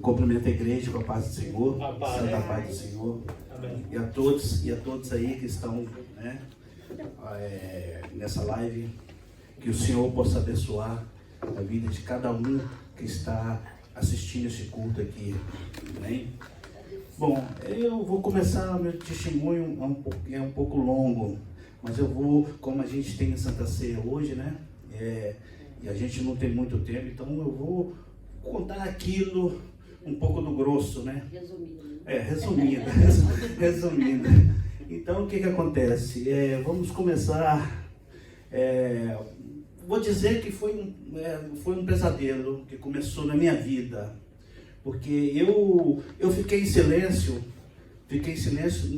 cumprimento a igreja com a paz do Senhor, santa paz do Senhor. Amém. E a todos aí que estão, né, nessa live, que o Senhor possa abençoar a vida de cada um que está assistindo esse culto aqui. Amém? Bom, eu vou começar, meu testemunho é um pouco longo, mas eu vou, como a gente tem em Santa Ceia hoje, né, e a gente não tem muito tempo, então eu vou contar aquilo um pouco do grosso, né? Resumindo. Então, o que acontece? Vamos começar. Vou dizer que foi um pesadelo que começou na minha vida, porque eu fiquei em silêncio,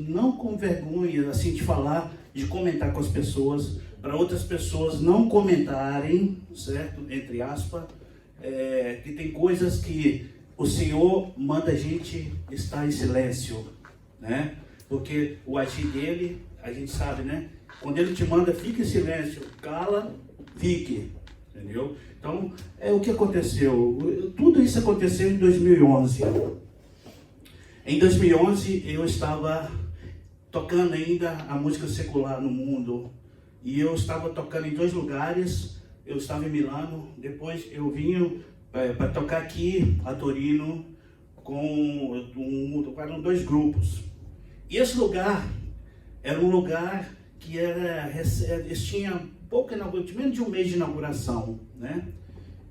não com vergonha assim de falar, de comentar com as pessoas, para outras pessoas não comentarem, certo? Entre aspas, que tem coisas que o Senhor manda a gente estar em silêncio, né? Porque o agir dele, a gente sabe, né? Quando ele te manda, fique em silêncio, cala, fique, entendeu? Então, o que aconteceu? Tudo isso aconteceu em 2011. Em 2011, eu estava tocando ainda a música secular no mundo, e eu estava tocando em 2 lugares. Eu estava em Milano, depois eu vim para tocar aqui a Torino eram 2 grupos. E esse lugar era um lugar que eles tinham menos de um mês de inauguração, né?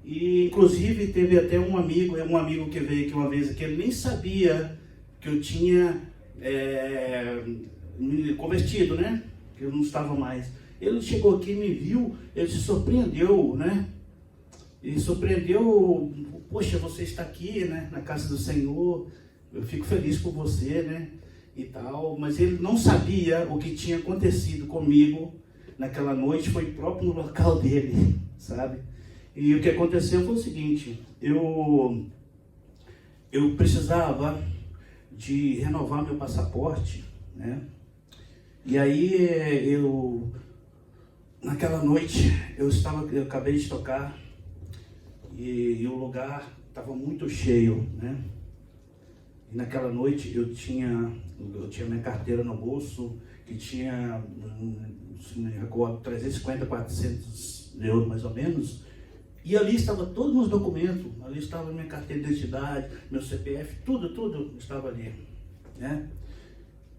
E inclusive teve até um amigo que veio aqui uma vez, que ele nem sabia que eu tinha me convertido, né? Que eu não estava mais. Ele chegou aqui, me viu, ele se surpreendeu, né? Ele surpreendeu, poxa, você está aqui, né? Na casa do Senhor, eu fico feliz por você, né? E tal, mas ele não sabia o que tinha acontecido comigo naquela noite, foi próprio no local dele, sabe? E o que aconteceu foi o seguinte, eu precisava de renovar meu passaporte, né? E aí naquela noite eu acabei de tocar e o lugar estava muito cheio, né? E naquela noite eu tinha minha carteira no bolso, que tinha, não me recordo, 350, 400 euros mais ou menos. E ali estava todos os documentos, ali estava minha carteira de identidade, meu CPF, tudo estava ali, né?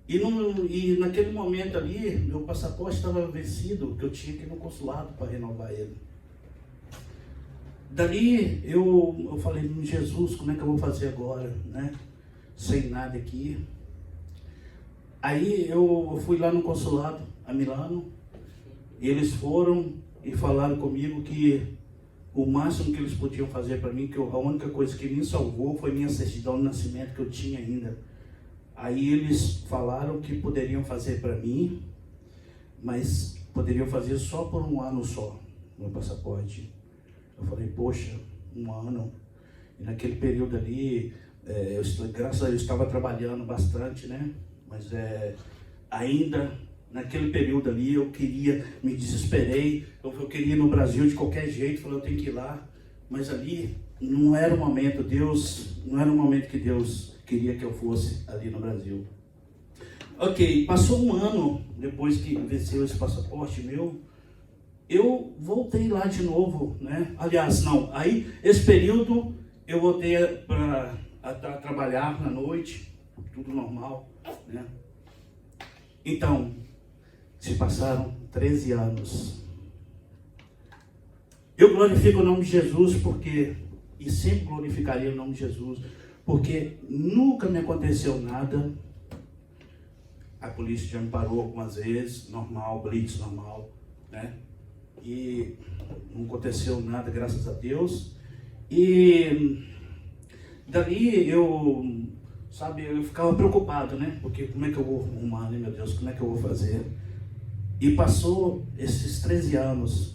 E naquele momento ali, meu passaporte estava vencido, que eu tinha que ir no consulado para renovar ele. Dali eu falei, Jesus, como é que eu vou fazer agora, né? Sem nada aqui. Aí eu fui lá no consulado, a Milano, e eles foram e falaram comigo que o máximo que eles podiam fazer para mim, que a única coisa que me salvou foi minha certidão de nascimento que eu tinha ainda. Aí eles falaram que poderiam fazer para mim, mas poderiam fazer só por 1 ano só, meu passaporte. Eu falei, poxa, 1 ano. E naquele período ali, graças a Deus, eu estava trabalhando bastante, né? Mas ainda naquele período ali eu me desesperei, eu queria ir no Brasil de qualquer jeito, falei, eu tenho que ir lá. Mas ali não era o momento, não era o momento que Deus queria que eu fosse ali no Brasil. Ok, passou 1 ano depois que venceu esse passaporte meu, eu voltei lá de novo, né? Aliás, não, aí esse período eu voltei para trabalhar na noite, tudo normal, né? Então, se passaram 13 anos. Eu glorifico o nome de Jesus e sempre glorificaria o nome de Jesus, porque nunca me aconteceu nada. A polícia já me parou algumas vezes, normal, blitz normal, né? E não aconteceu nada, graças a Deus. E dali eu ficava preocupado, né? Porque como é que eu vou arrumar, né, meu Deus? Como é que eu vou fazer? E passou esses 13 anos.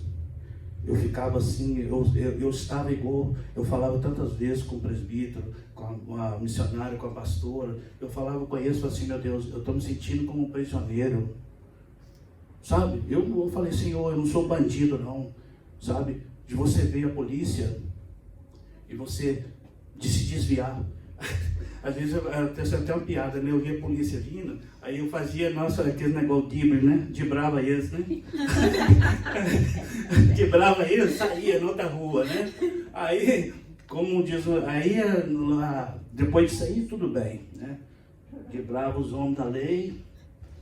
Eu ficava assim, eu estava igual, eu falava tantas vezes com o presbítero, com a missionária, com a pastora. Eu falava com eles, assim, meu Deus, eu estou me sentindo como um prisioneiro. Sabe? Eu falei, Senhor, eu não sou bandido não, sabe? De você ver a polícia e você de se desviar. Às vezes eu tenho até uma piada, né? Eu via a polícia vindo, aí eu fazia, nossa, aquele negócio de né? Dibrava eles, né? Dibrava eles, saía na outra rua, né? Aí, como diz, aí depois disso aí, tudo bem, né? Dibrava os homens da lei,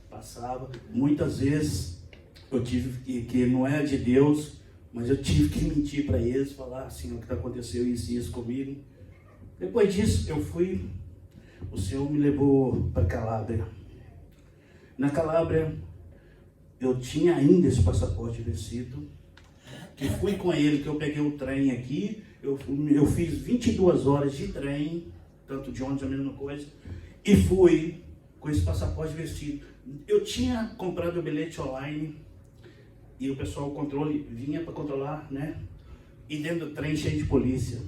passava. Muitas vezes eu tive que não é de Deus, mas eu tive que mentir para eles, falar assim, o que aconteceu isso e isso comigo. Depois disso, o Senhor me levou para Calábria. Na Calábria, eu tinha ainda esse passaporte vencido, que fui com ele, que eu peguei o trem aqui, eu fiz 22 horas de trem, tanto de ônibus, a mesma coisa, e fui com esse passaporte vencido. Eu tinha comprado o bilhete online, e o pessoal, o controle, vinha para controlar, né? E dentro do trem cheio de polícia.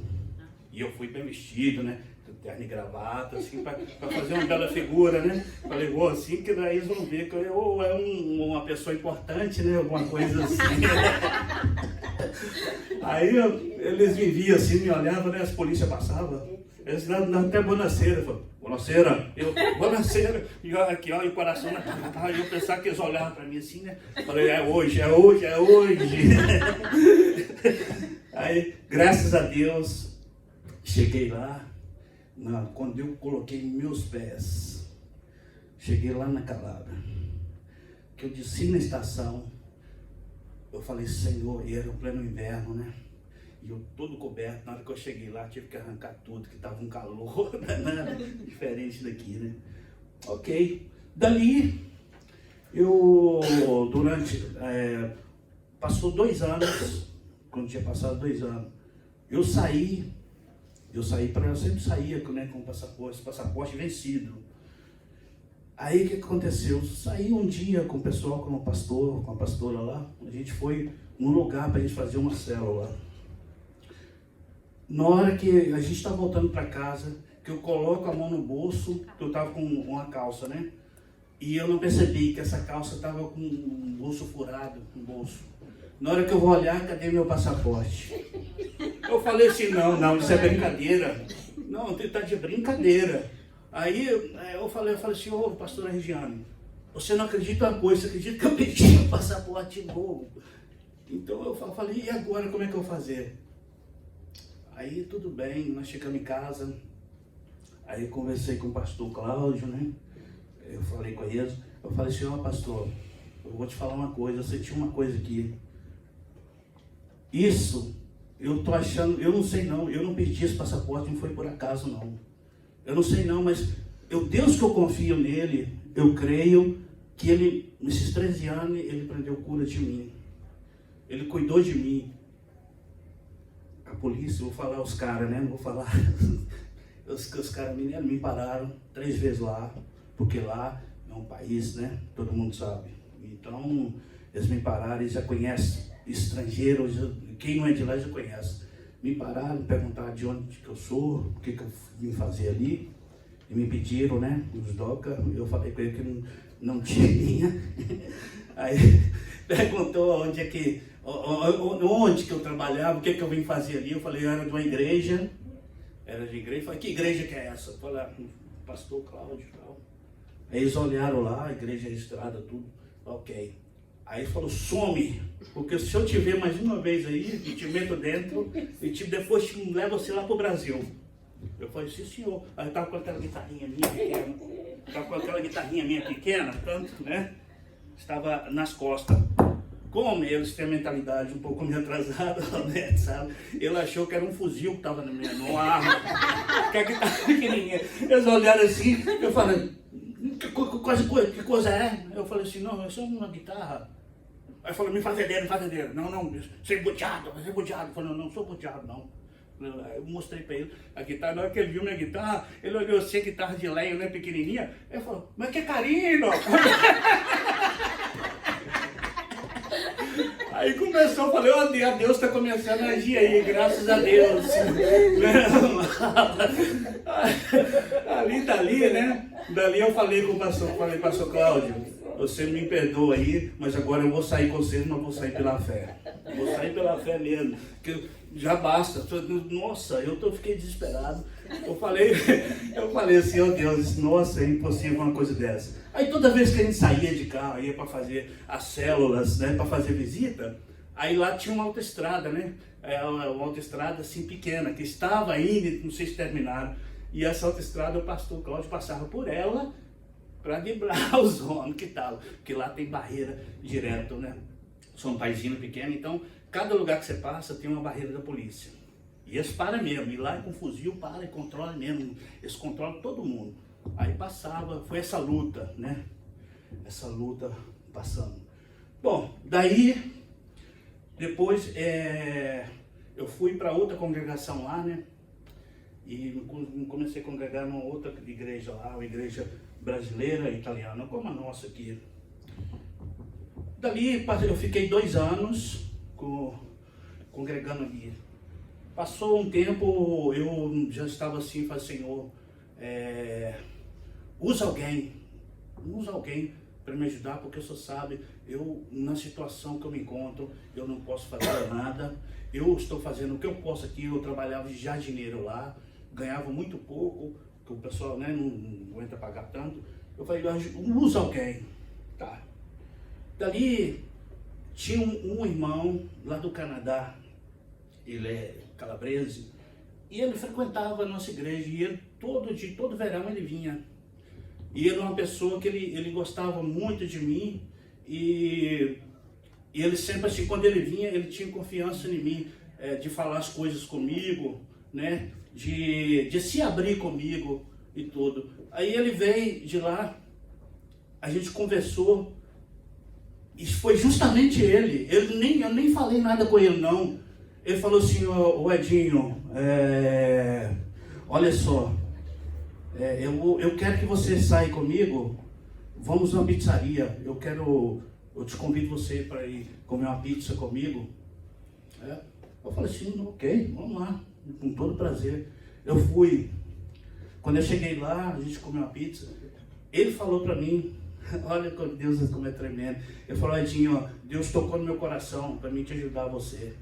E eu fui bem vestido, né? Terno e gravata, assim, para fazer uma bela figura, né? Falei, vou assim, que daí eles vão ver que eu é uma pessoa importante, né? Alguma coisa assim. Aí eles me viam assim, me olhavam, né? As polícias passavam. Eles davam até bonaceira. Falavam, bonaceira? Eu, bonaceira. E eu, aqui, ó, e o coração na cara. E eu pensava que eles olhavam para mim assim, né? Falei, é hoje, é hoje, é hoje. Aí, graças a Deus, cheguei lá. Quando eu coloquei meus pés, cheguei lá na Calábria, que eu desci na estação, eu falei, Senhor, e era o pleno inverno, né? E eu todo coberto, na hora que eu cheguei lá, tive que arrancar tudo, que estava um calor, nada diferente daqui, né? Ok, dali, passou 2 anos, quando tinha passado 2 anos, eu sempre saía, né, com o passaporte vencido. Aí o que aconteceu? Eu saí um dia com o pessoal, com a pastora lá, a gente foi num lugar para a gente fazer uma célula. Na hora que a gente está voltando para casa, que eu coloco a mão no bolso, que eu estava com uma calça, né? E eu não percebi que essa calça estava com um bolso furado, um bolso. Na hora que eu vou olhar, cadê meu passaporte? Eu falei assim, não, isso é brincadeira. Não, tá de brincadeira. Aí eu falei assim, ô pastora Regiane, você não acredita em uma coisa, você acredita que eu pedi um passaporte novo? Então eu falei, e agora como é que eu vou fazer? Aí tudo bem, nós chegamos em casa, aí eu conversei com o pastor Cláudio, né? Eu falei com eles, eu falei assim, ó pastor, eu vou te falar uma coisa, eu senti uma coisa aqui. Isso, eu tô achando, eu não sei não, eu não perdi esse passaporte, não foi por acaso não. Eu não sei não, mas Deus que eu confio nele, eu creio que ele, nesses 13 anos, ele prendeu cura de mim. Ele cuidou de mim. A polícia, vou falar os caras, né? Não vou falar. Os caras me pararam 3 vezes lá, porque lá é um país, né? Todo mundo sabe. Então, eles me pararam, eles já conhecem. Estrangeiro, quem não é de lá já conhece. Me pararam, perguntaram de onde que eu sou, o que eu vim fazer ali, e me pediram, né, os DOCA, eu falei com ele que não tinha. Aí perguntou onde que eu trabalhava, o que eu vim fazer ali, eu falei, eu era de uma igreja, eu falei, que igreja que é essa? Eu falei, pastor Cláudio e tal. Aí eles olharam lá, a igreja registrada, tudo, ok. Aí ele falou, some, porque se eu te ver mais uma vez aí, e te meto dentro, e depois te levo você lá pro Brasil. Eu falei, sim senhor. Aí eu tava com aquela guitarrinha minha pequena, tanto, né? Estava nas costas. Como eles têm a mentalidade um pouco meio atrasada, né, sabe? Ele achou que era um fuzil que estava numa arma, que a guitarra pequenininha. Eles olharam assim, eu falei, que coisa é? Eu falei assim, não, é só uma guitarra. Aí falou, me fazendeiro. Não, você é boteado. Eu falei, não sou boteado, não. Eu mostrei pra ele a guitarra, na hora que ele viu minha guitarra, ele olhou assim, a guitarra de lenha, né, pequenininha. Ele falou, mas que carinho! Aí começou, eu falei, ó Deus está começando a agir aí, graças a Deus. Dali, né? Dali eu falei com o pastor Cláudio, você me perdoa aí, mas agora eu vou sair com vocês, mas vou sair pela fé. Vou sair pela fé mesmo. já basta. Nossa, fiquei desesperado. Eu falei assim, oh Deus, nossa, é impossível uma coisa dessa. Aí toda vez que a gente saía de carro, ia para fazer as células, né, para fazer visita, aí lá tinha uma autoestrada, né? Uma autoestrada assim pequena, que estava ainda, não sei se terminaram. E essa autoestrada, o pastor Cláudio passava por ela para driblar os homens que estavam, porque lá tem barreira direto, né? São um paizinho pequeno, então cada lugar que você passa tem uma barreira da polícia. E eles param mesmo, e lá com fuzil para e controla mesmo, eles controlam todo mundo. Aí passava, foi essa luta, né? Essa luta passando. Bom, daí, depois eu fui para outra congregação lá, né? E comecei a congregar numa outra igreja lá, uma igreja brasileira, italiana, como a nossa aqui. Dali eu fiquei 2 anos congregando ali. Passou um tempo, eu já estava assim, falei, Senhor, usa alguém para me ajudar, porque o Senhor sabe, eu na situação que eu me encontro, eu não posso fazer nada, eu estou fazendo o que eu posso aqui, eu trabalhava de jardineiro lá, ganhava muito pouco, que o pessoal, né, não aguenta pagar tanto. Eu falei, usa alguém, tá. Dali tinha um irmão lá do Canadá, ele é calabrese, e ele frequentava a nossa igreja, e ele todo verão ele vinha. E ele é uma pessoa que ele gostava muito de mim, e ele sempre assim, quando ele vinha, ele tinha confiança em mim, de falar as coisas comigo, né, de se abrir comigo e tudo. Aí ele veio de lá, a gente conversou, e foi justamente ele, eu nem falei nada com ele não. Ele falou assim, ô Edinho, olha só, eu quero que você saia comigo, vamos numa pizzaria, eu te convido você para ir comer uma pizza comigo. Eu falei assim, ok, vamos lá, com todo prazer. Eu fui, quando eu cheguei lá, a gente comeu uma pizza, ele falou para mim, olha como Deus como é tremendo, ele falou, Edinho, Deus tocou no meu coração para mim te ajudar você.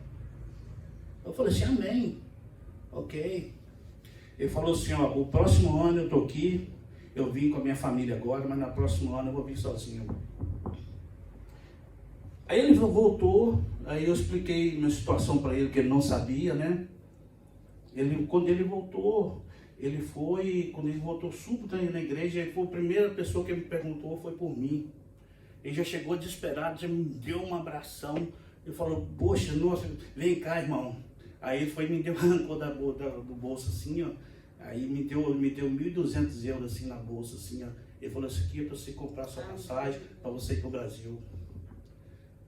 Eu falei assim, amém, ok. Ele falou assim, o próximo ano eu estou aqui, eu vim com a minha família agora, mas no próximo ano eu vou vir sozinho. Aí ele voltou, aí eu expliquei minha situação para ele, que ele não sabia, né? Quando ele voltou súbito na igreja, ele foi a primeira pessoa que me perguntou, foi por mim. Ele já chegou desesperado, já me deu um abração, ele falou, poxa, nossa, vem cá, irmão. Aí ele foi, me deu, arrancou do bolso assim, ó. Aí me deu 1.200 euros assim na bolsa, assim, ó. Ele falou, isso aqui é para você comprar sua passagem, para você ir para o Brasil.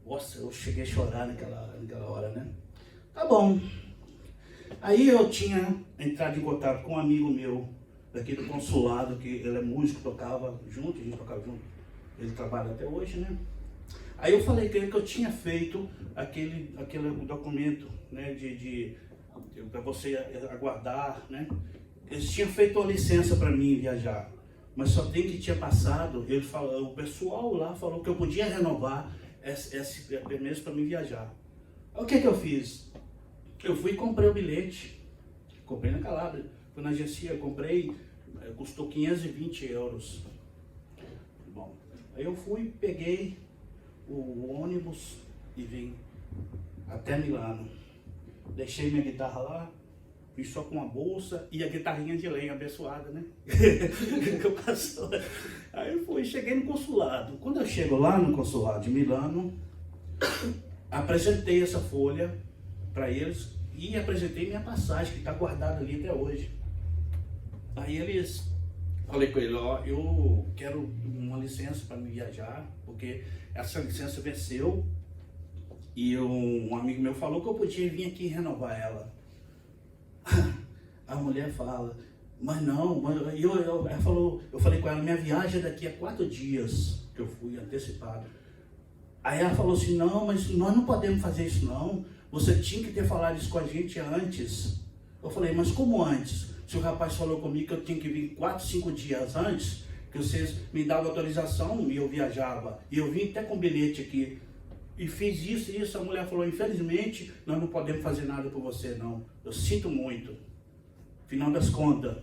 Nossa, eu cheguei a chorar naquela hora, né? Tá bom. Aí eu tinha entrado em contato com um amigo meu, daqui do consulado, que ele é músico, tocava junto, a gente tocava junto. Ele trabalha até hoje, né? Aí eu falei que eu tinha feito aquele documento, né, para você aguardar, né? Eles tinham feito uma licença para mim viajar, mas só tem que tinha passado, o pessoal lá falou que eu podia renovar esse permesso para mim viajar. Aí, o que eu fiz? Eu fui e comprei o bilhete, comprei na Calábria, fui na agência, comprei, custou 520 euros. Bom, aí eu fui, peguei o ônibus e vim até Milano. Deixei minha guitarra lá, vim só com uma bolsa e a guitarrinha de lenha abençoada, né? Que eu passou. Aí eu fui, cheguei no consulado. Quando eu chego lá no consulado de Milano, apresentei essa folha para eles e apresentei minha passagem, que está guardada ali até hoje. Aí falei com ele, ó, eu quero uma licença para me viajar, porque essa licença venceu e um amigo meu falou que eu podia vir aqui renovar ela. A mulher fala, mas não, eu falei com ela, minha viagem é daqui a 4 dias, que eu fui antecipado. Aí ela falou assim, não, mas nós não podemos fazer isso não, você tinha que ter falado isso com a gente antes. Eu falei, mas como antes? Se o rapaz falou comigo que eu tinha que vir 4, 5 dias antes, que vocês me davam autorização e eu viajava, e eu vim até com bilhete aqui. e fiz isso e isso. A mulher falou, infelizmente, nós não podemos fazer nada por você, não. Eu sinto muito. Final das contas,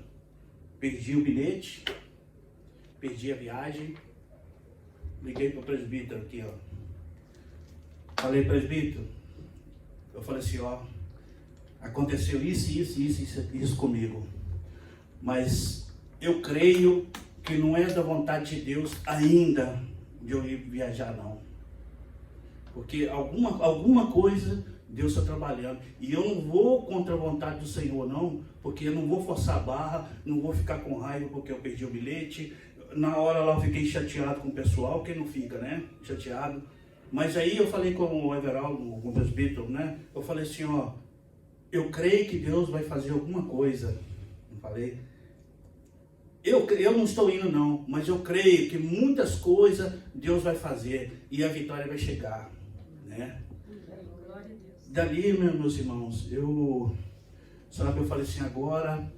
perdi o bilhete, perdi a viagem, liguei para o presbítero aqui, ó. Falei, presbítero, eu falei assim, ó, aconteceu isso comigo. Mas eu creio que não é da vontade de Deus ainda de eu ir viajar, não. Porque alguma coisa Deus está trabalhando. E eu não vou contra a vontade do Senhor, não. Porque eu não vou forçar a barra, não vou ficar com raiva porque eu perdi o bilhete. Na hora lá eu fiquei chateado com o pessoal, quem não fica, né? Chateado. Mas aí eu falei com o Everaldo, com o presbítero, né? Eu falei assim, ó, eu creio que Deus vai fazer alguma coisa. Eu falei, eu não estou indo não, mas eu creio que muitas coisas Deus vai fazer e a vitória vai chegar, né? Dali, meus irmãos, eu falei assim, agora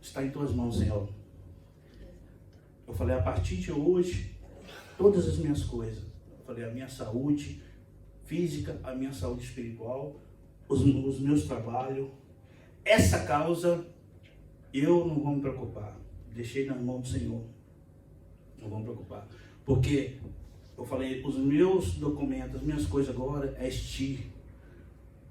está em tuas mãos, Senhor. Eu falei, a partir de hoje, todas as minhas coisas, eu falei, a minha saúde física, a minha saúde espiritual, os meus trabalhos, essa causa, eu não vou me preocupar. Deixei nas mãos do Senhor. Não vou me preocupar. Porque, eu falei, os meus documentos, as minhas coisas agora é ti.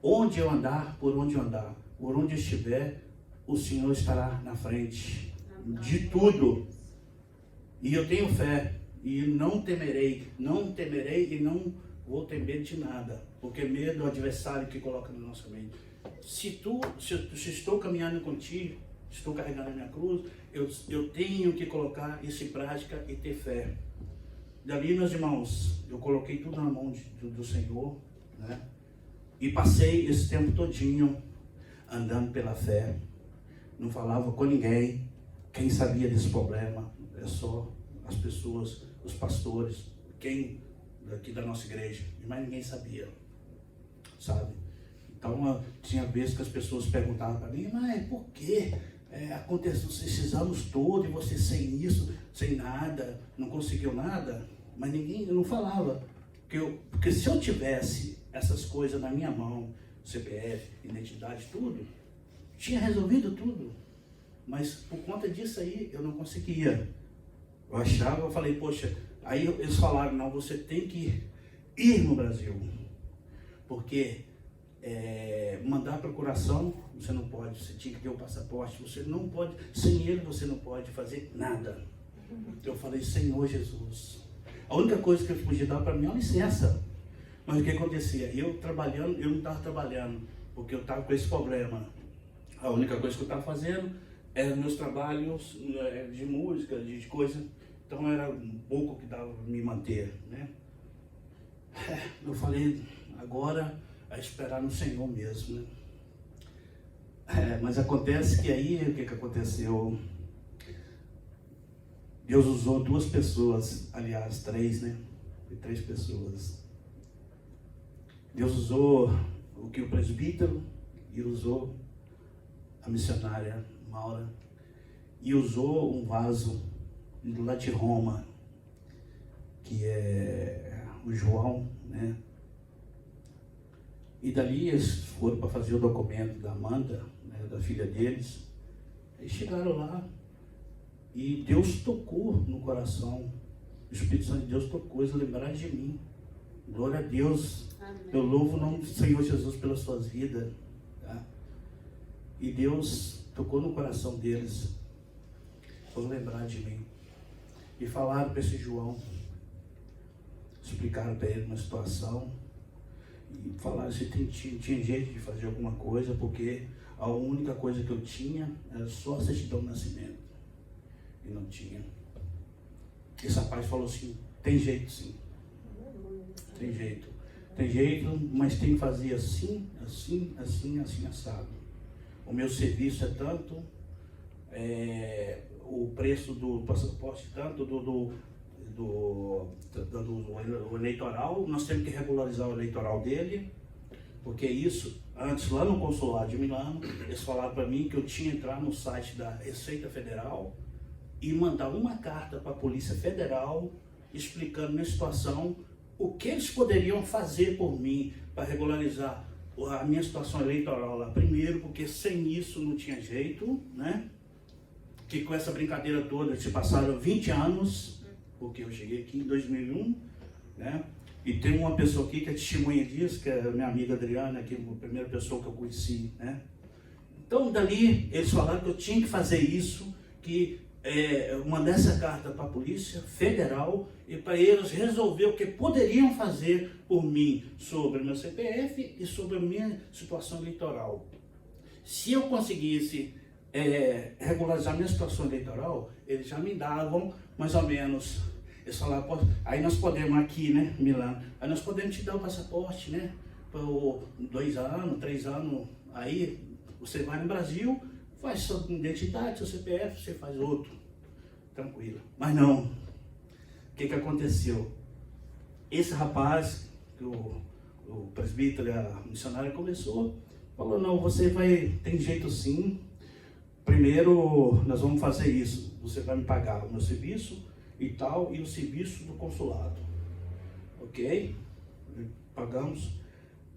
Onde eu andar, por onde eu andar, por onde eu estiver, o Senhor estará na frente de tudo. E eu tenho fé. E não temerei e não vou ter medo de nada. Porque medo é o adversário que coloca na nossa mente. Se estou caminhando contigo, estou carregando a minha cruz, eu tenho que colocar isso em prática e ter fé. Dali, meus irmãos, eu coloquei tudo na mão do Senhor, né? E passei esse tempo todinho andando pela fé. Não falava com ninguém. Quem sabia desse problema é só as pessoas, os pastores, quem daqui da nossa igreja. E mais ninguém sabia, sabe? Então, tinha vezes que as pessoas perguntavam para mim, mas por que aconteceu esses anos todos e você sem isso, sem nada, não conseguiu nada? Mas ninguém, eu não falava. Porque se eu tivesse essas coisas na minha mão, CPF, identidade, tudo, tinha resolvido tudo. Mas por conta disso aí, eu não conseguia. Eu falei, poxa, aí eles falaram, não, você tem que ir no Brasil. Porque mandar procuração, você não pode, você tinha que ter o passaporte, você não pode, sem ele você não pode fazer nada. Eu falei, Senhor Jesus, a única coisa que eu podia dar para mim é uma licença. Mas o que acontecia? Eu trabalhando, eu não estava trabalhando, porque eu estava com esse problema. A única coisa que eu estava fazendo eram meus trabalhos de música, de coisa, então era um pouco que dava para me manter, né? Eu falei, agora é esperar no Senhor mesmo, né? Mas acontece que aí, o que aconteceu? Deus usou duas pessoas, aliás, três, né? Foi 3 pessoas. Deus usou o presbítero e usou a missionária Maura e usou um vaso lá de Roma, que é o João, né? E dali eles foram para fazer o documento da Amanda, né, da filha deles. Eles chegaram lá e Deus tocou no coração. O Espírito Santo de Deus tocou, eles lembraram de mim. Glória a Deus. Amém. Eu louvo o nome do Senhor Jesus pelas suas vidas. Tá? E Deus tocou no coração deles. Vão lembrar de mim. E falaram para esse João. Explicaram para ele uma situação. E falaram se tinha jeito de fazer alguma coisa, porque a única coisa que eu tinha era só a certidão de nascimento. E não tinha. Esse rapaz falou assim, tem jeito sim. Tem jeito. Tem jeito, mas tem que fazer assim, assim, assim, assim, assado. O meu serviço é tanto, o preço do passaporte tanto, do eleitoral, nós temos que regularizar o eleitoral dele, porque isso, antes lá no consulado de Milano, eles falaram para mim que eu tinha que entrar no site da Receita Federal e mandar uma carta para a Polícia Federal explicando minha situação, o que eles poderiam fazer por mim para regularizar a minha situação eleitoral lá. Primeiro, porque sem isso não tinha jeito, né? Que com essa brincadeira toda se passaram 20 anos, porque eu cheguei aqui em 2001, né? E tem uma pessoa aqui que é testemunha disso, que é a minha amiga Adriana, que é a primeira pessoa que eu conheci, né? Então, dali, eles falaram que eu tinha que fazer isso, que eu mandei essa carta para a Polícia Federal e para eles resolver o que poderiam fazer por mim sobre o meu CPF e sobre a minha situação eleitoral. Se eu conseguisse regularizar a minha situação eleitoral, eles já me davam mais ou menos. Eles falaram, aí nós podemos aqui, né, Milano, aí nós podemos te dar o passaporte, né, por 2 anos, 3 anos, aí você vai no Brasil, faz sua identidade, seu CPF, você faz outro, tranquilo. Mas não, o que aconteceu? Esse rapaz, que o presbítero e a missionária começou, falou, não, você vai, tem jeito sim, primeiro nós vamos fazer isso, você vai me pagar o meu serviço, e tal, e o serviço do consulado, ok? Pagamos.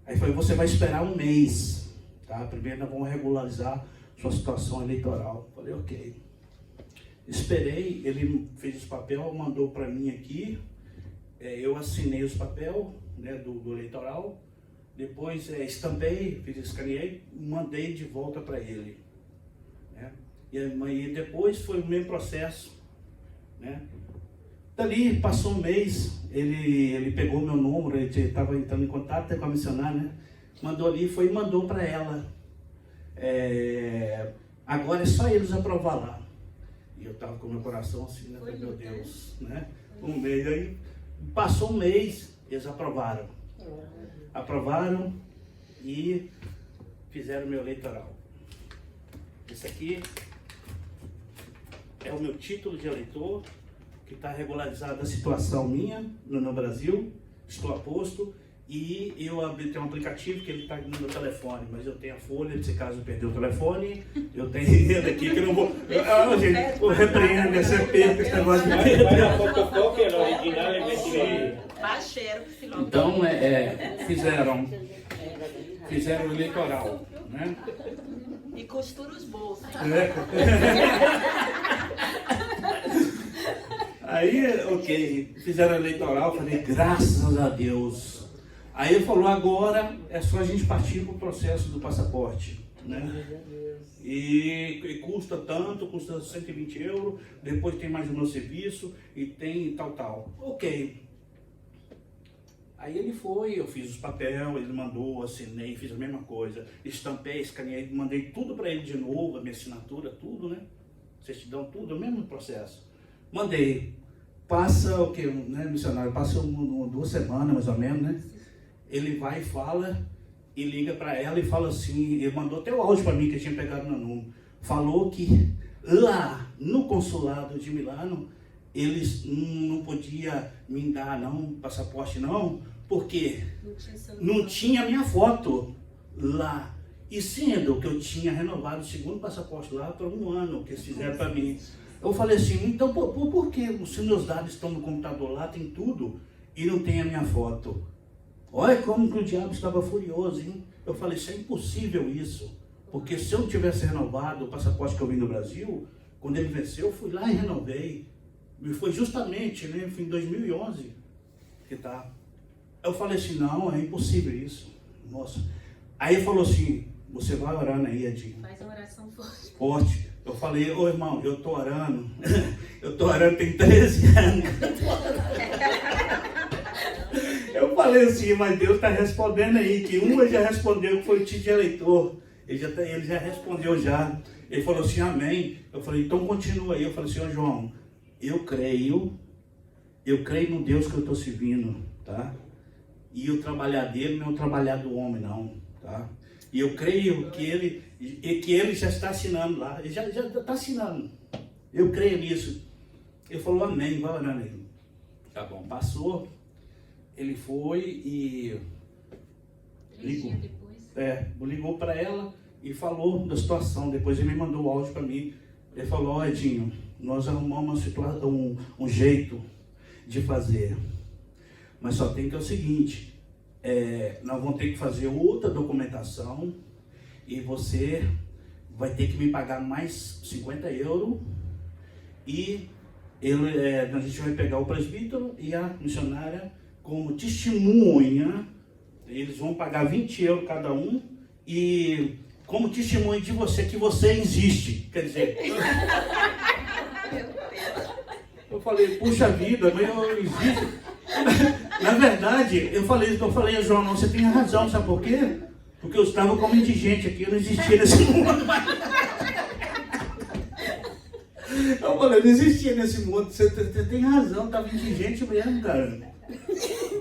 Aí foi, você vai esperar 1 mês, tá? Primeiro nós vamos regularizar sua situação eleitoral. Falei, ok. Esperei, ele fez os papel, mandou para mim aqui, eu assinei os papel, né, do eleitoral, depois estampei, escaneei, mandei de volta para ele, né? E depois foi o mesmo processo, né? Dali, passou 1 mês, ele pegou meu número, ele estava entrando em contato com a missionária, né? Mandou ali, foi e mandou para ela. Agora é só eles aprovar lá. E eu estava com meu coração assim, né? Meu Deus, né? 1 mês, aí passou 1 mês, eles aprovaram. Aprovaram e fizeram meu eleitoral. Esse aqui é o meu título de eleitor, que está regularizada a situação minha no Brasil, estou a posto, e eu tenho um aplicativo que ele está no meu telefone, mas eu tenho a folha, se caso eu perder o telefone, eu tenho ele aqui que eu não vou... gente, eu repreendo esse perco, esse negócio de perder. Então, fizeram o eleitoral, né? E costura os bolsos. Aí, ok, fizeram eleitoral, falei, graças a Deus. Aí ele falou, agora é só a gente partir para o processo do passaporte, né? E custa tanto, custa 120 euros, depois tem mais o meu serviço e tem tal. Ok. Aí ele foi, eu fiz os papéis, ele mandou, assinei, fiz a mesma coisa, estampei, escaneei, mandei tudo para ele de novo, a minha assinatura, tudo, né? Certidão, tudo, o mesmo processo. Mandei. Passa o que, né, missionário? Passa 2 semanas mais ou menos, né? Ele vai e fala, e liga para ela e fala assim, ele mandou até o áudio para mim que eu tinha pegado no número. Falou que lá no consulado de Milano, eles não podiam me dar não, passaporte não, porque não tinha minha foto lá. E sendo que eu tinha renovado o 2º passaporte lá por 1 ano, que eles fizeram para mim. Eu falei assim, então por que os meus dados estão no computador lá, tem tudo, e não tem a minha foto? Olha como que o diabo estava furioso, hein? Eu falei, isso é impossível isso, porque se eu tivesse renovado o passaporte que eu vim do Brasil, quando ele venceu, eu fui lá e renovei. E foi justamente, né, em 2011 que tá. Eu falei assim, não, é impossível isso, moça. Aí ele falou assim, você vai orando aí, Edinho. Faz uma oração forte. Forte. Eu falei, ô irmão, eu tô orando tem 13 anos. Eu falei assim, mas Deus está respondendo aí, que uma já respondeu, que foi o título de eleitor. Ele já respondeu já. Ele falou assim, amém. Eu falei, então continua aí. Eu falei assim, ô João, eu creio no Deus que eu estou servindo, tá? E o trabalhar dele não é o trabalhar do homem, não, tá? E eu creio que ele já está assinando lá, ele já está assinando. Eu creio nisso. Ele falou, amém, vai orando aí. Tá bom, passou, ele foi e ligou para ela e falou da situação. Depois ele me mandou o áudio para mim. Ele falou, ó Edinho, nós arrumamos uma situação, um jeito de fazer. mas só tem que é o seguinte, nós vamos ter que fazer outra documentação e você vai ter que me pagar mais 50 euros e a gente vai pegar o presbítero e a missionária como testemunha, eles vão pagar 20 euros cada um e como testemunha de você que você existe, quer dizer... Eu falei, puxa vida, mas eu existo. Na verdade, eu falei, João, não, você tem razão, sabe por quê? Porque eu estava como indigente aqui, eu não existia nesse mundo. Eu falei, eu não existia nesse mundo, você tem razão, estava indigente mesmo, cara.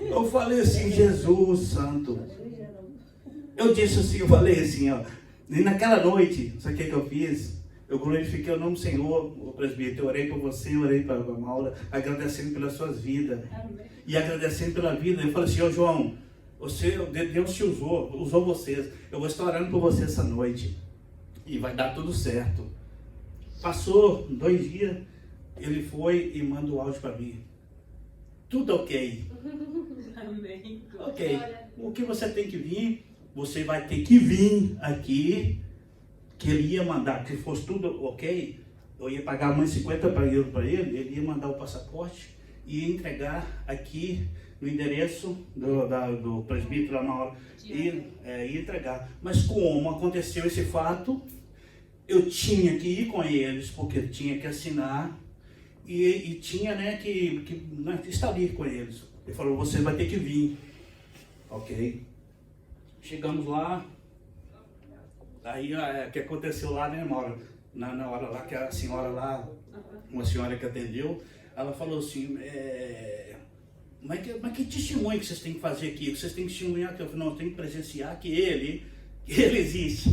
Eu falei assim, Jesus Santo. Eu disse assim, eu falei assim, ó, e naquela noite, sabe o que eu fiz? Eu glorifiquei o nome do Senhor, o presbítero, eu orei por você, eu orei para a Maura, agradecendo pelas suas vidas. Amém. E agradecendo pela vida, eu falei assim, ô João, Deus te usou vocês, eu vou estar orando por você essa noite, e vai dar tudo certo. Passou 2 dias, ele foi e manda o áudio para mim. Tudo ok. Amém. Ok, o que você tem que vir, você vai ter que vir aqui, que ele ia mandar, se fosse tudo ok, eu ia pagar mais 50 euros para ele ia mandar o passaporte e ia entregar aqui no endereço do presbítero lá na hora, ia entregar. Mas como aconteceu esse fato, eu tinha que ir com eles, porque tinha que assinar e tinha que estar ali com eles. Ele falou, você vai ter que vir. Ok. Chegamos lá. Aí, o que aconteceu lá, né, Maura? Na hora lá, que a senhora lá, uma senhora que atendeu, ela falou assim, mas que testemunho que vocês têm que fazer aqui? Vocês têm que testemunhar que eu não tenho que presenciar que ele existe.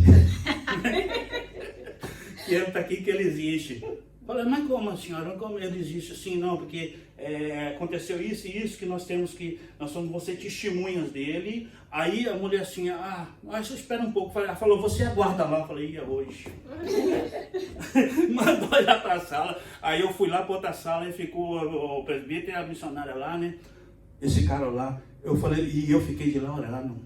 Que ele está aqui, que ele existe. Falei, mas como a senhora? Como ele existe assim? Não, porque aconteceu isso e isso, que nós somos você testemunhas dele. Aí a mulher assim, mas espera um pouco. Ela falou, você aguarda lá. Eu falei, ia hoje. Mandou olhar para a sala. Aí eu fui lá para outra sala e ficou o presbítero e a missionária lá, né? Esse cara lá. Eu falei, e eu fiquei de lá orando.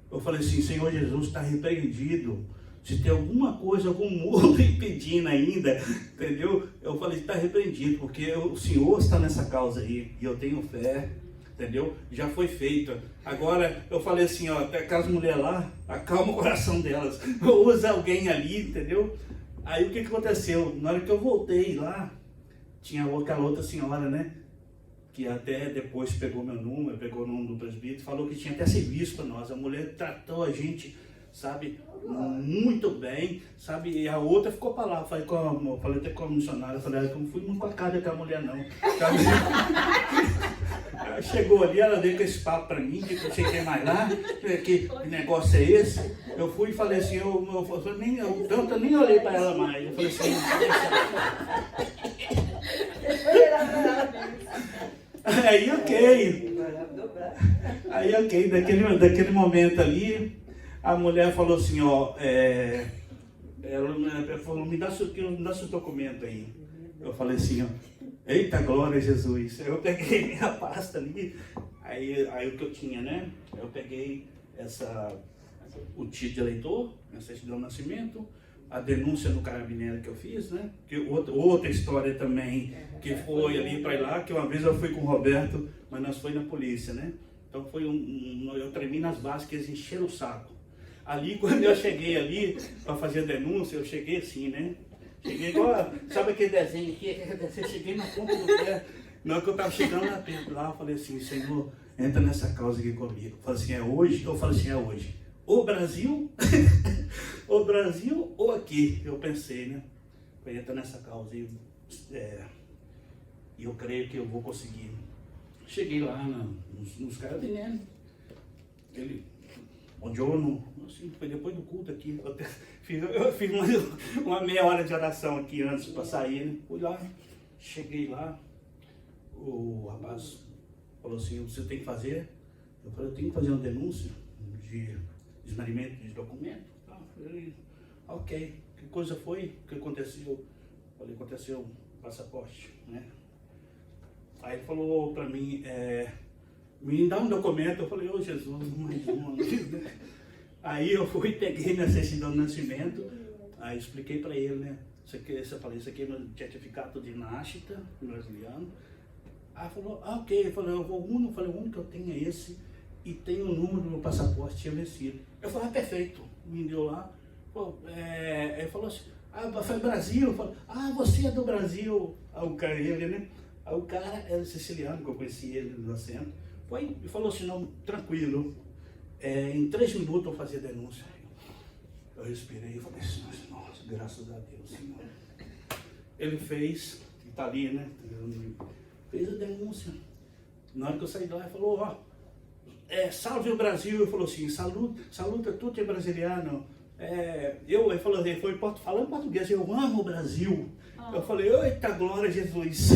Eu falei assim, Senhor Jesus, está repreendido. Se tem alguma coisa, algum muro impedindo ainda, entendeu? Eu falei, está repreendido, porque o Senhor está nessa causa aí, e eu tenho fé, entendeu? Já foi feita. Agora, eu falei assim, ó, aquelas mulheres lá, acalma o coração delas, usa alguém ali, entendeu? Aí o que aconteceu? Na hora que eu voltei lá, tinha aquela outra senhora, né? Que até depois pegou meu número, pegou o nome do presbítero, falou que tinha até serviço para nós. A mulher tratou a gente, sabe, muito bem, sabe, e a outra ficou para lá. Falei até com a missionária, falei, eu não fui muito com a cara daquela mulher não, sabe? Chegou ali, ela veio com esse papo para mim, que eu cheguei mais lá, que negócio é esse? Eu fui e falei assim, eu nem olhei para ela mais, eu falei assim, aí ok, daquele momento ali, a mulher falou assim, ó, ela falou, me dá seu documento aí. Eu falei assim, ó, eita glória Jesus. Eu peguei minha pasta ali, aí o que eu tinha, né? Eu peguei o título de eleitor, a certidão de nascimento, a denúncia do carabineiro que eu fiz, né? Que outra história também, que foi ali para lá, que uma vez eu fui com o Roberto, mas nós foi na polícia, né? Então foi eu tremi nas bases que eles encheram o saco. Ali, quando eu cheguei ali para fazer a denúncia, eu cheguei assim, né? Cheguei igual, sabe aquele desenho aqui? Eu cheguei na ponta do pé. Na hora que eu estava chegando lá, eu falei assim, Senhor, entra nessa causa aqui comigo. Eu falei assim, é hoje? Eu falei assim, é hoje. Ou Brasil, ou Brasil, ou aqui. Eu pensei, né? Entra nessa causa e eu creio que eu vou conseguir. Cheguei lá nos carabineiros. Onde eu não, assim, foi depois do culto aqui, eu fiz uma meia hora de oração aqui antes para sair, né? Fui lá, cheguei lá, o rapaz falou assim, você tem que fazer? Eu falei, eu tenho que fazer uma denúncia de desmarimento de documento. Tá? Falei, ok, que coisa foi? O que aconteceu? Falei, aconteceu passaporte, né? Aí ele falou para mim, me dá um documento. Eu falei, ô Jesus, mais uma. Aí eu fui, peguei minha certidão de nascimento, aí expliquei para ele, né? Eu falei, isso aqui é meu certificado de nascita brasileiro. Aí falou, ok. Eu falei, o único que eu tenho é esse, e tem o número do meu passaporte tinha vencido. Eu falei, perfeito. Me deu lá. Ele falou assim, foi Brasil? Eu falei, você é do Brasil. Aí o cara, né? Aí o cara era siciliano, que eu conheci ele no acento. Foi e falou assim, não, tranquilo. Em 3 minutos eu fazia denúncia. Eu respirei e falei assim, nossa, graças a Deus, Senhor. Ele fez, está ali, né? Fez a denúncia. Na hora que eu saí de lá, ele falou, salve o Brasil. Ele falou assim, saluta tudo é brasiliano. Ele falou, ele foi falando português, eu amo o Brasil. Eu falei, eita glória, Jesus.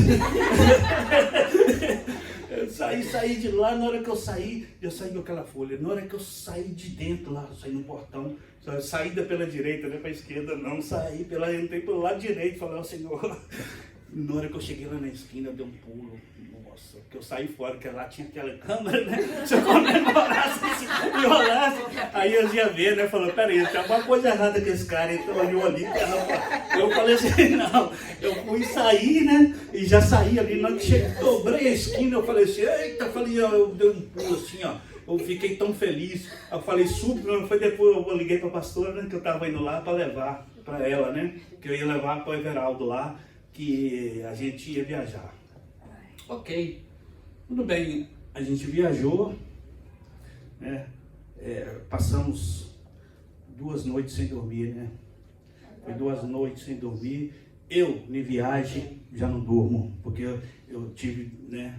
Eu saí de lá, na hora que eu saí com aquela folha. Na hora que eu saí de dentro lá, saí no portão, saída pela direita, não é para a esquerda, não, entrei pelo lado direito, falei, ó Senhor. Na hora que eu cheguei lá na esquina, eu dei um pulo. Nossa, que eu saí fora, porque lá tinha aquela câmera, né? Se eu comemorasse, se violasse, aí eu ia ver, né? Falando, peraí, tem alguma coisa errada com esse cara, então olhou ali, eu falei assim, não, eu fui sair, né? E já saí ali, na hora que cheguei, dobrei a esquina, eu falei assim, eita, eu dei um pulo assim, ó. Eu fiquei tão feliz, eu falei super, foi depois eu liguei para a pastora, né? Que eu estava indo lá para levar para ela, né? Que eu ia levar para o Everaldo lá, que a gente ia viajar. Ok, tudo bem, a gente viajou, né? Passamos 2 noites sem dormir, né? Foi 2 noites sem dormir. Eu, em viagem, já não durmo, porque eu tive, né,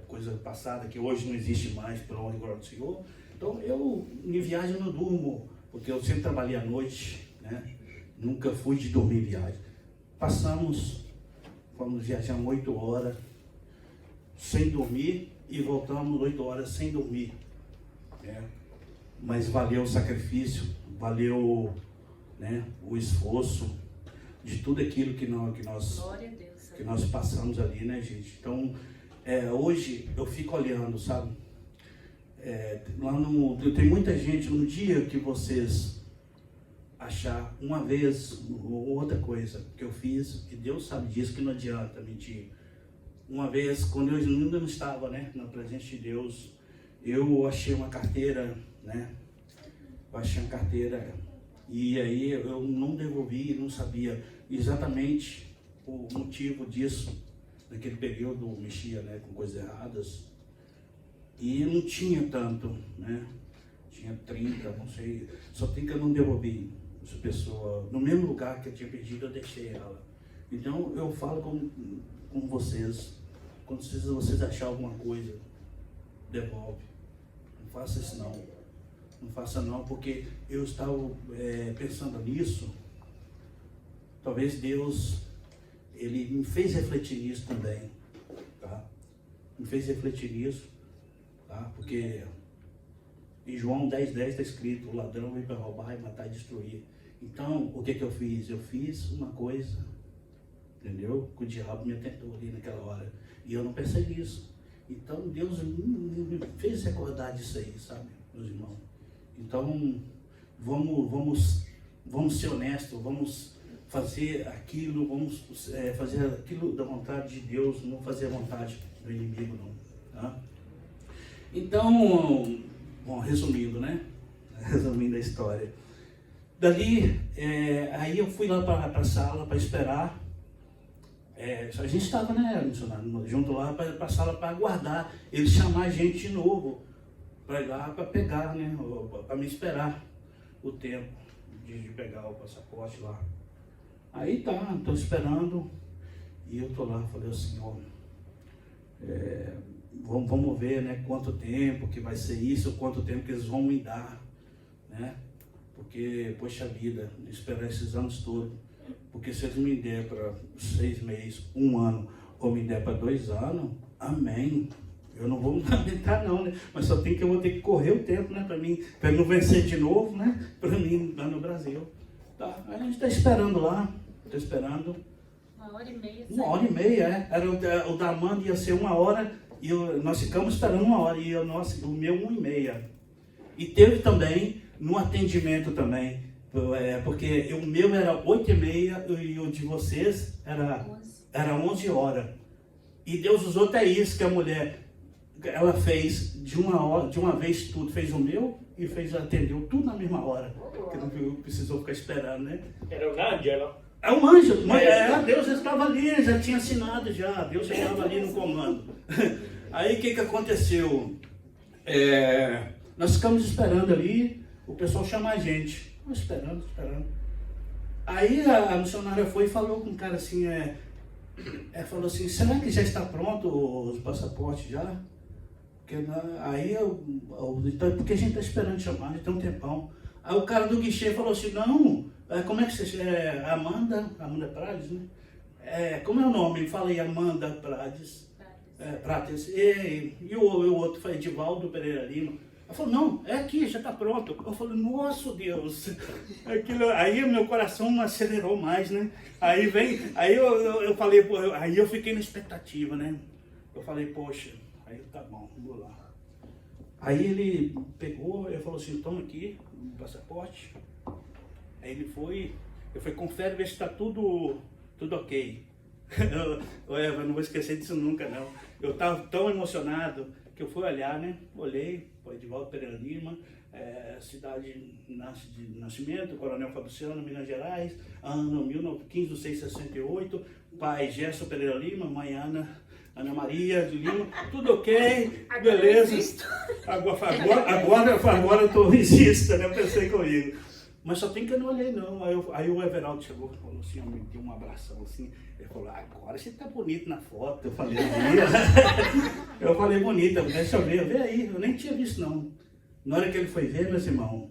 coisa passada que hoje não existe mais, pela honra e glória do Senhor. Então, eu, em viagem, não durmo, porque eu sempre trabalhei à noite, né? Nunca fui de dormir em viagem. Fomos viajar 8 horas, sem dormir, e voltamos 8 horas sem dormir. Mas valeu o sacrifício, valeu, né, o esforço de tudo aquilo que nós passamos ali, né, gente? Então, hoje eu fico olhando, sabe? Tem muita gente, no dia que vocês achar uma vez ou outra coisa que eu fiz, que Deus sabe disso, que não adianta mentir. Uma vez, quando eu ainda não estava, né, na presença de Deus, eu achei uma carteira, né? Eu achei uma carteira e aí eu não devolvi, não sabia exatamente o motivo disso. Naquele período eu mexia, né, com coisas erradas e não tinha tanto, né? Tinha 30, não sei, só tem que eu não devolvi essa pessoa. No mesmo lugar que eu tinha pedido, eu deixei ela. Então eu falo com vocês, quando vocês acharem alguma coisa, devolve. Não faça isso não. Não faça não, porque eu estava pensando nisso. Talvez Deus, Ele me fez refletir nisso também, tá? Me fez refletir nisso, tá? Porque em João 10:10 está escrito, o ladrão vem para roubar e matar e destruir. Então, o que eu fiz? Eu fiz uma coisa, entendeu? Que o diabo me atentou ali naquela hora. E eu não percebi isso. Então, Deus me fez recordar disso aí, sabe, meus irmãos? Então, vamos ser honestos, vamos fazer aquilo, fazer aquilo da vontade de Deus, não fazer a vontade do inimigo, não. Tá? Então, bom, resumindo, né? Resumindo a história. Dali, aí eu fui lá para a sala para esperar. A gente estava, né, missionário, junto lá para a sala para aguardar ele chamar a gente de novo para ir lá para pegar, né, para me esperar o tempo de pegar o passaporte lá. Aí tá, estou esperando e eu estou lá, falei assim, ó, vamos ver, né, quanto tempo que vai ser isso, quanto tempo que eles vão me dar, né, porque, poxa vida, esperar esses anos todos. Porque se eles me der para 6 meses, 1 ano, ou me der para 2 anos, amém. Eu não vou me lamentar não, né? Mas só eu vou ter que correr o tempo, né? Para não vencer de novo, né? Para mim lá no Brasil. Tá, a gente está esperando lá, esperando. 1 hora e meia. 1 hora e meia, Era o da Amanda ia ser 1 hora nós ficamos esperando 1 hora e o meu 1h30. E teve também, no atendimento também, porque o meu era 8h30 e o de vocês era 11 horas. E Deus usou até isso, que a mulher, ela fez de uma vez tudo, fez o meu e atendeu tudo na mesma hora. Porque não precisou ficar esperando, né? Era um anjo, É um anjo, mas Deus estava ali, já tinha assinado já, Deus já estava ali no comando. Aí o que aconteceu? Nós ficamos esperando ali, o pessoal chamar a gente. Esperando. Aí a missionária foi e falou com o cara assim, falou assim, será que já está pronto os passaportes já? Porque a gente está esperando chamar, já tem um tempão. Aí o cara do guichê falou assim, não, como é que você chama? Amanda Prades, né? Como é o nome? Fala aí, Amanda Prades. Prates. E o outro foi Edivaldo Pereira Lima. Ela falou, não, é aqui, já está pronto. Eu falei, nossa Deus. Aí o meu coração acelerou mais, né? Aí eu falei, aí eu fiquei na expectativa, né? Eu falei, poxa, aí tá bom, vou lá. Aí ele pegou, ele falou assim, toma aqui o passaporte. Aí ele foi, eu falei, confere, ver se está tudo ok. Eu não vou esquecer disso nunca, não. Eu estava tão emocionado que eu fui olhar, né? Olhei, foi Edivaldo Pereira Lima, cidade de nascimento, Coronel Fabriciano, Minas Gerais, ano 15/6/68, pai Gerson Pereira Lima, mãe Ana Maria de Lima, tudo ok, beleza. Agora eu tô insisto, né? Eu pensei comigo. Mas só tem que eu não olhei não. Aí o Everaldo chegou e falou assim, me deu um abração assim. Ele falou, agora você tá bonito na foto. Eu falei, eu falei, bonita, deixa eu ver, vê aí. Eu nem tinha visto não. Na hora que ele foi ver, meus irmãos,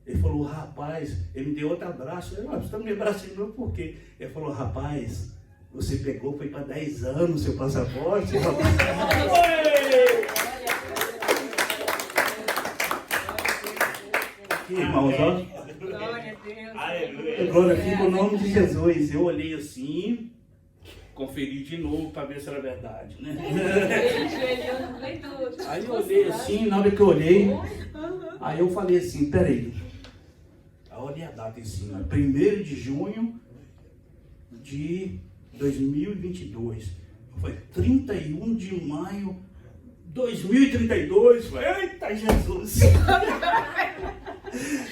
ele falou, rapaz, ele me deu outro abraço. Eu falei, você tá me abraçando por quê? Ele falou, rapaz, você pegou, foi para 10 anos seu passaporte. Aqui, irmãos, ó. Glória a Deus. Aleluia. Glória, fica o nome de Jesus. Eu olhei assim, conferi de novo para ver se era verdade, né? Ele ajoelhou no meio do... Aí eu olhei assim, na hora que eu olhei, aí eu falei assim, peraí. Olha a data em cima, 1º de junho de 2022. Foi 31 de maio de 2032. Eita Jesus!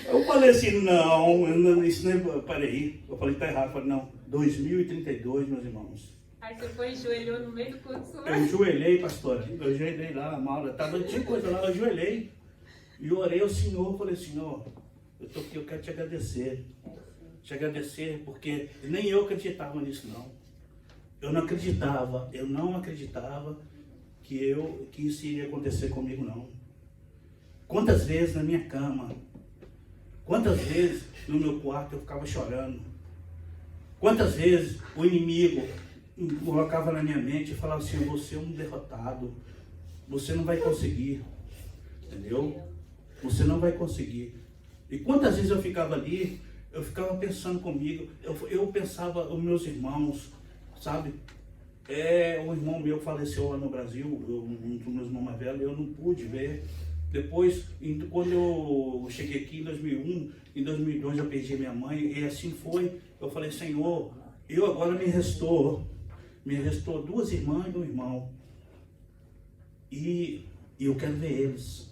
Eu falei assim, não, isso não é, peraí. Eu falei, tá errado. Eu falei, não, 2032, meus irmãos. Aí você foi e ajoelhou no meio do curso. Eu ajoelhei, pastora. Eu ajoelhei lá na mala. Tinha coisa lá, eu ajoelhei. E orei ao Senhor, falei, Senhor, eu tô aqui, eu quero te agradecer. Te agradecer, porque nem eu acreditava nisso, não. Eu não acreditava que isso iria acontecer comigo, não. Quantas vezes na minha cama, quantas vezes no meu quarto eu ficava chorando. Quantas vezes o inimigo colocava na minha mente e falava assim, você é um derrotado, você não vai conseguir, entendeu? Você não vai conseguir. E quantas vezes eu ficava ali, eu ficava pensando comigo, eu pensava, os meus irmãos, sabe? Um irmão meu faleceu lá no Brasil, um dos meus irmãos mais velhos, eu não pude ver. Depois, quando eu cheguei aqui em 2001, em 2002 eu perdi minha mãe, e assim foi. Eu falei, Senhor, eu agora me restou 2 irmãs e 1 irmão. E eu quero ver eles.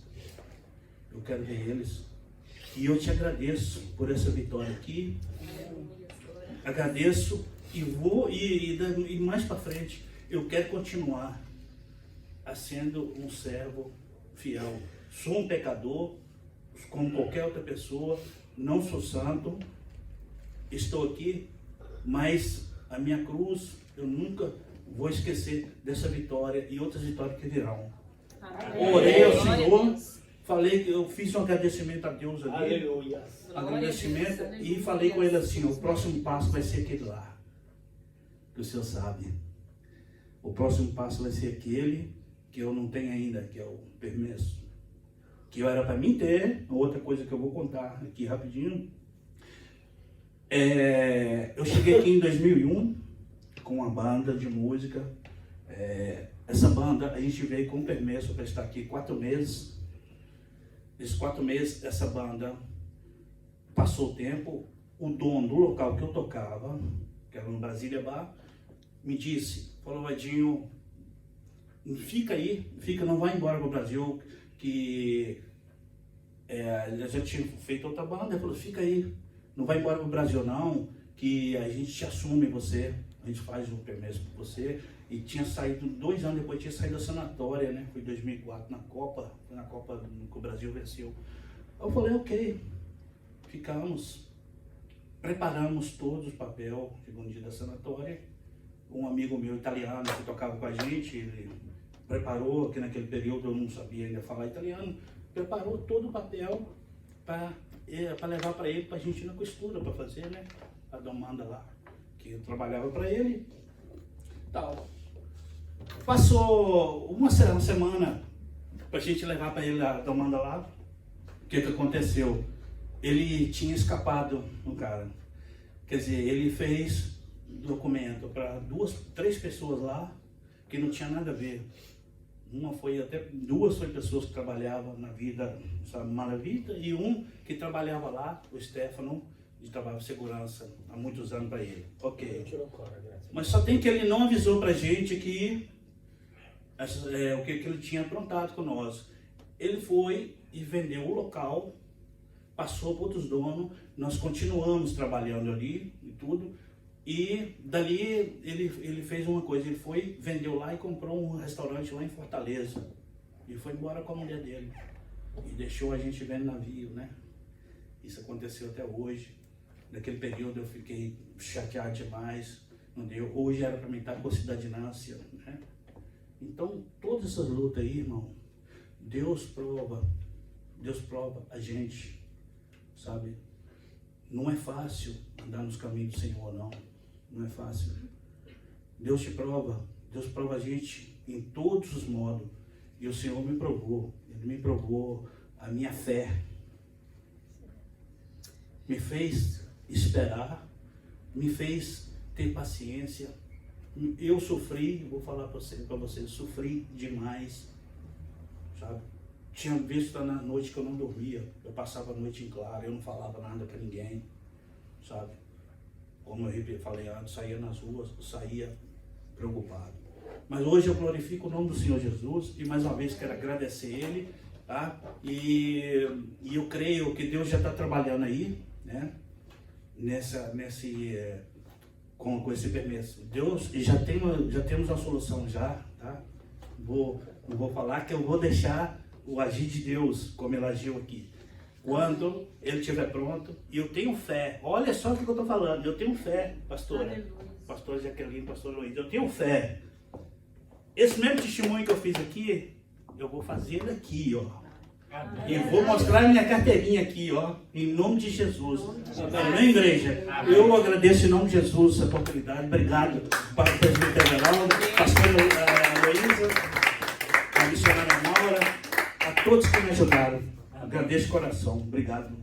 Eu quero ver eles. E eu te agradeço por essa vitória aqui. Agradeço e vou, e mais para frente, eu quero continuar sendo um servo fiel. Sou um pecador, como qualquer outra pessoa, não sou santo, estou aqui, mas a minha cruz, eu nunca vou esquecer dessa vitória e outras vitórias que virão. Amém. Orei ao Glória a Senhor, Deus. falei que eu fiz um agradecimento a Deus ali, Aleluia. agradecimento, Glória a Deus, e falei com ele assim, o próximo passo vai ser aquele lá, que o Senhor sabe. O próximo passo vai ser aquele que eu não tenho ainda, que é o permesso. Que era para mim ter, outra coisa que eu vou contar aqui rapidinho. Eu cheguei aqui em 2001 com uma banda de música, Essa banda, a gente veio com permesso para estar aqui 4 meses. Nesses 4 meses, essa banda passou o tempo. O dono do local que eu tocava, que era no Brasília Bar, me disse, falou, Vadinho, fica aí, não vai embora para o Brasil, que eu já tinha feito outra banda. Ele falou, fica aí, não vai embora para o Brasil não, que a gente te assume você, a gente faz o permesso por você. E tinha saído, 2 anos depois, tinha saído da sanatória, né? Foi em 2004, foi na Copa que o Brasil venceu. Eu falei, ok, ficamos, preparamos todos os papel, chegou um dia da sanatória. Um amigo meu italiano que tocava com a gente, ele preparou, que naquele período eu não sabia ainda falar italiano, preparou todo o papel para levar para ele, para a gente ir na costura, para fazer, né? A demanda lá, que eu trabalhava para ele. Tal. Passou uma semana para a gente levar para ele a demanda lá. O que aconteceu? Ele tinha escapado, um cara. Quer dizer, ele fez documento para 3 pessoas lá que não tinha nada a ver. Duas foi pessoas que trabalhavam na vida, sabe, Malavita, e um que trabalhava lá, o Stefano, de trabalho de segurança há muitos anos para ele. Ok. Mas só tem que ele não avisou para a gente que o que ele tinha aprontado com nós. Ele foi e vendeu o local, passou para outros donos, nós continuamos trabalhando ali e tudo. E dali ele fez uma coisa, ele foi, vendeu lá e comprou um restaurante lá em Fortaleza. E foi embora com a mulher dele. E deixou a gente vendo navio, né? Isso aconteceu até hoje. Naquele período eu fiquei chateado demais. Não deu. Hoje era para mim estar com cidadinância, né? Então, todas essas lutas aí, irmão, Deus prova a gente, sabe? Não é fácil andar nos caminhos do Senhor, não. Não é fácil. Deus prova a gente em todos os modos. E o Senhor me provou. Ele me provou a minha fé. Me fez esperar, me fez ter paciência. Eu sofri, vou falar para vocês, sofri demais, sabe? Tinha vezes na noite que eu não dormia, eu passava a noite em claro, eu não falava nada para ninguém, sabe? Como eu falei antes, saía nas ruas, saía preocupado. Mas hoje eu glorifico o nome do Senhor Jesus e mais uma vez quero agradecer Ele, tá? E eu creio que Deus já está trabalhando aí, né? Com esse permesso. Deus, e já temos a solução já, tá? Não vou falar que eu vou deixar o agir de Deus, como ele agiu aqui. Quando ele estiver pronto, e eu tenho fé, olha só o que eu estou falando, eu tenho fé, pastora, pastora Jaqueline, pastor Luiz, eu tenho fé. Esse mesmo testemunho que eu fiz aqui, eu vou fazer aqui, ó. E vou mostrar minha carteirinha aqui, ó, em nome de Jesus. Amém, igreja? Eu agradeço em nome de Jesus essa oportunidade. Obrigado para o presbítero Geraldo, pastora Luísa, a missionária Maura, a todos que me ajudaram. Agradeço de coração. Obrigado.